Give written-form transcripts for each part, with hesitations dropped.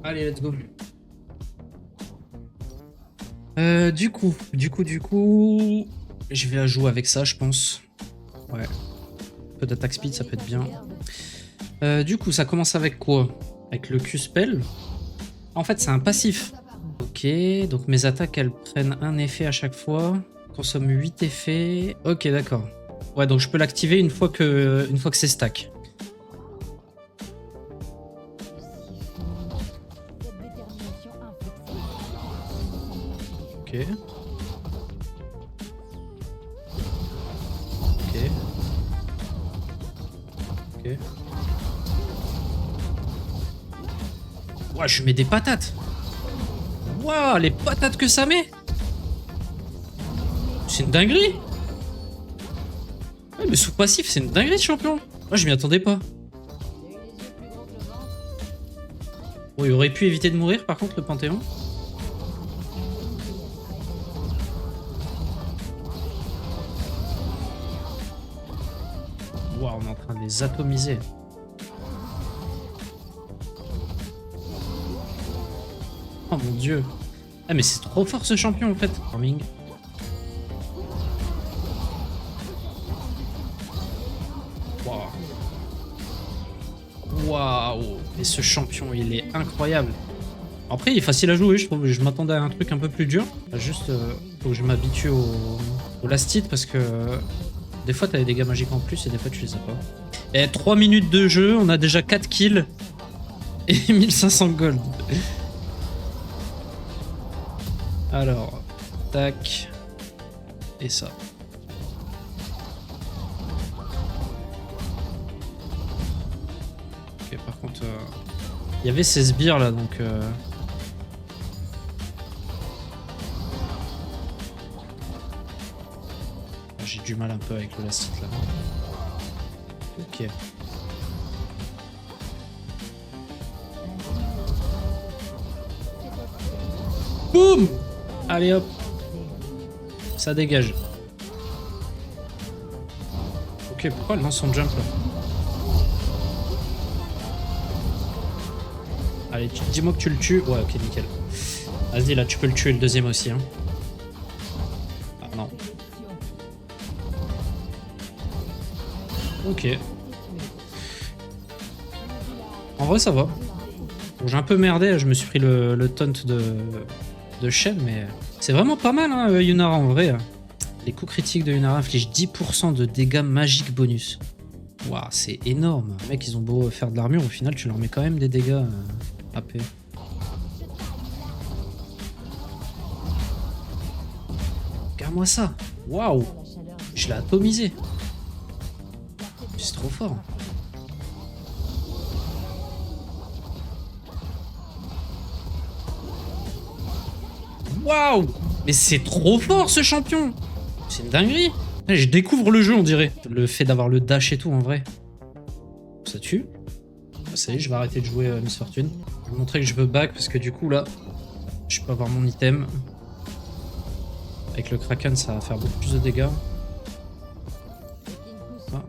Allez, let's go. Du coup, je vais la jouer avec ça, je pense. Ouais. Un peu d'attaque speed, ça peut être bien. Du coup, ça commence avec quoi? Avec le Q-Spell. En fait, c'est un passif. Ok, donc mes attaques, elles prennent un effet à chaque fois. Consomme 8 effets. Ok, d'accord. Ouais, donc je peux l'activer une fois que c'est stack. Ok. Ok. Ok. Ouais, je mets des patates. Waouh, les patates que ça met. C'est une dinguerie. Ouais, le sous-passif, c'est une dinguerie, champion. Moi, je m'y attendais pas. Bon, il aurait pu éviter de mourir, par contre, le Panthéon. Waouh, on est en train de les atomiser. Oh mon dieu. Ah, mais c'est trop fort ce champion, en fait. Farming. Waouh. Waouh. Et ce champion, il est incroyable. Après, il est facile à jouer, je trouve. Je m'attendais à un truc un peu plus dur. Juste, faut que je m'habitue au last hit parce que des fois, t'as des dégâts magiques en plus et des fois, tu les as pas. Et 3 minutes de jeu, on a déjà 4 kills et 1500 gold. Alors, tac. Et ça. Ok, par contre, il y avait ces sbires là, donc... j'ai du mal un peu avec le last hit là. Ok. Boum! Allez hop. Ça dégage. Ok, pourquoi elle lance son jump là? Allez, dis-moi que tu le tues. Ouais, ok, nickel. Vas-y, là, tu peux le tuer le deuxième aussi. Hein. Ah non. Ok. En vrai, ça va. Bon, j'ai un peu merdé, je me suis pris le taunt de Shen, mais c'est vraiment pas mal, hein, Yunara, en vrai. Les coups critiques de Yunara infligent 10% de dégâts magiques bonus. Waouh, c'est énorme. Les mecs, ils ont beau faire de l'armure, au final, tu leur mets quand même des dégâts AP. Regarde-moi ça. Waouh. Je l'ai atomisé. C'est trop fort. Waouh. Mais c'est trop fort, ce champion. C'est une dinguerie. Je découvre le jeu, on dirait. Le fait d'avoir le dash et tout, en vrai. Ça tue. Ça y est, je vais arrêter de jouer Miss Fortune. Je vais vous montrer que je veux back, parce que du coup, là, je peux avoir mon item. Avec le Kraken, ça va faire beaucoup plus de dégâts. Ah.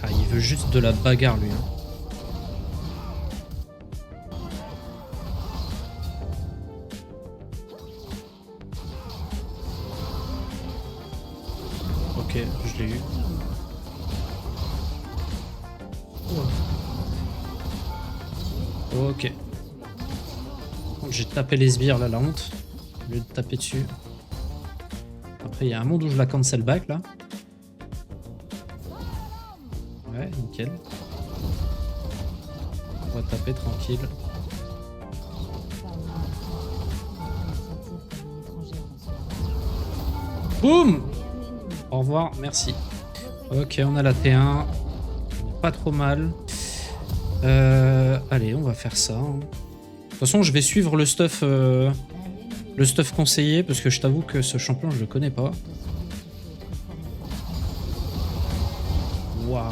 Ah, il veut juste de la bagarre, lui. Hein. Ok, je l'ai eu. Ok. J'ai tapé les sbires, là, la honte. Au lieu de taper dessus. Après, il y a un monde où je la cancel back, là. Ouais, nickel. On va taper tranquille. Boum! Au revoir, merci. Ok, on a la T1. Pas trop mal. Allez, on va faire ça. De toute façon, je vais suivre le stuff conseillé, parce que je t'avoue que ce champion, je le connais pas. Waouh.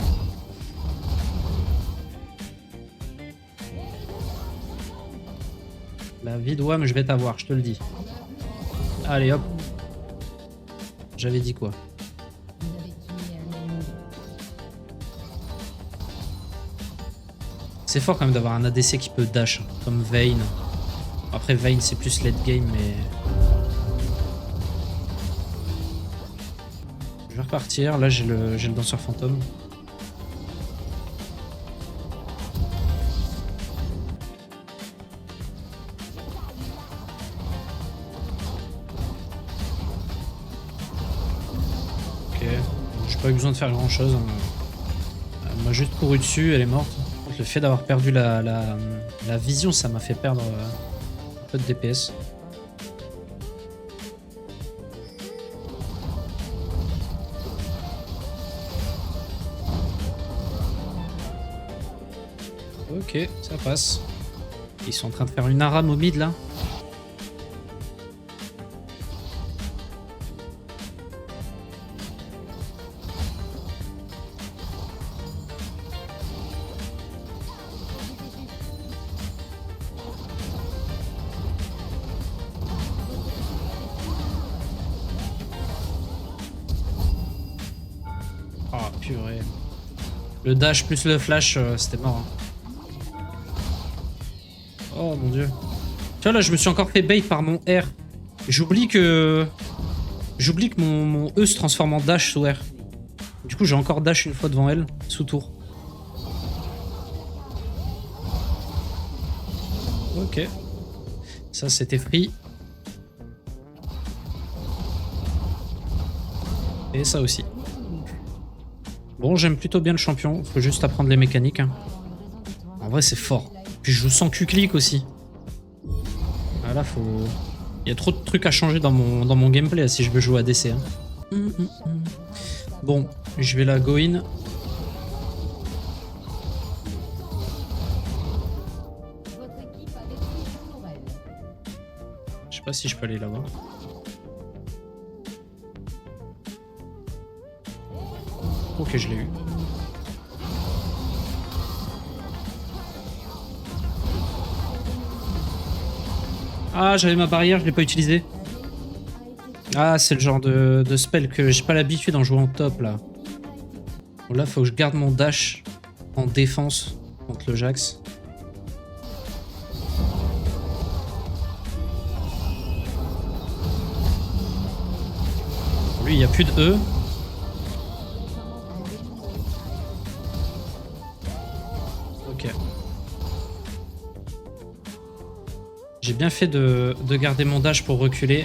La vie de Wham, je vais t'avoir, je te le dis. Allez, hop. J'avais dit quoi? C'est fort quand même d'avoir un ADC qui peut dash, comme Vayne. Après Vayne c'est plus late game mais... Je vais repartir, là j'ai le danseur fantôme. Ok, j'ai pas eu besoin de faire grand chose. Elle m'a juste couru dessus, elle est morte. Le fait d'avoir perdu la vision, ça m'a fait perdre un peu de DPS. Ok, ça passe. Ils sont en train de faire une aram au mid là. Oh purée. Le dash plus le flash, c'était mort. Hein. Oh mon dieu. Tu vois là je me suis encore fait bait par mon R. J'oublie que mon E se transforme en dash sous R. Du coup j'ai encore dash une fois devant elle, sous tour. Ok. Ça c'était free. Et ça aussi. Bon j'aime plutôt bien le champion, faut juste apprendre les mécaniques. Hein. En vrai c'est fort. Puis je joue sans Q-click aussi. Ah là faut... Il y a trop de trucs à changer dans mon gameplay si je veux jouer ADC. Hein. Bon, je vais la go in. Je sais pas si je peux aller là-bas. Ok, je l'ai eu. Ah, j'avais ma barrière, je l'ai pas utilisée. Ah, c'est le genre de spell que j'ai pas l'habitude d'en jouer en top là. Bon, là, faut que je garde mon dash en défense contre le Jax. Lui, il n'y a plus de E. Ok. J'ai bien fait de garder mon dash pour reculer.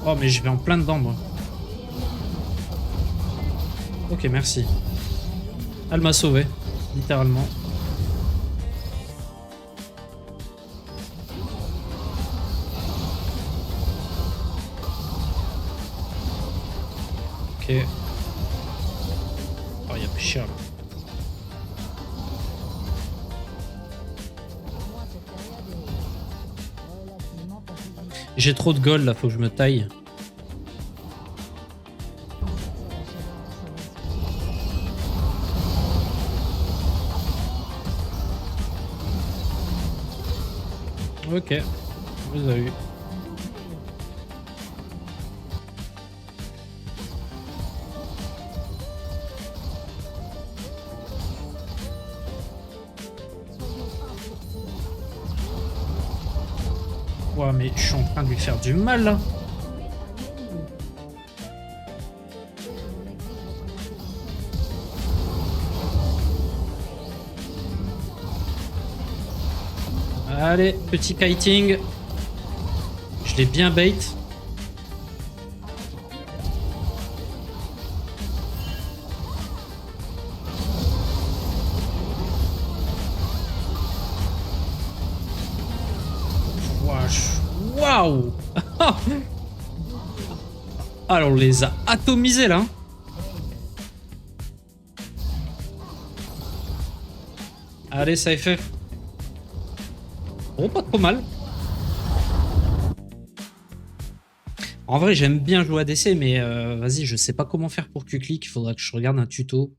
Oh mais je vais en plein dedans moi. Ok merci. Elle m'a sauvé, littéralement. Ok. Oh il y a plus cher là. J'ai trop de gold là, faut que je me taille. Ok, je vous ai eu. Ouais, mais je suis en train de lui faire du mal là. Allez, petit kiting. Je l'ai bien bait. Waouh. Alors on les a atomisés là. Allez, ça FF. Bon, pas trop mal. En vrai, j'aime bien jouer ADC, mais vas-y, je sais pas comment faire pour Q-click. Il faudra que je regarde un tuto.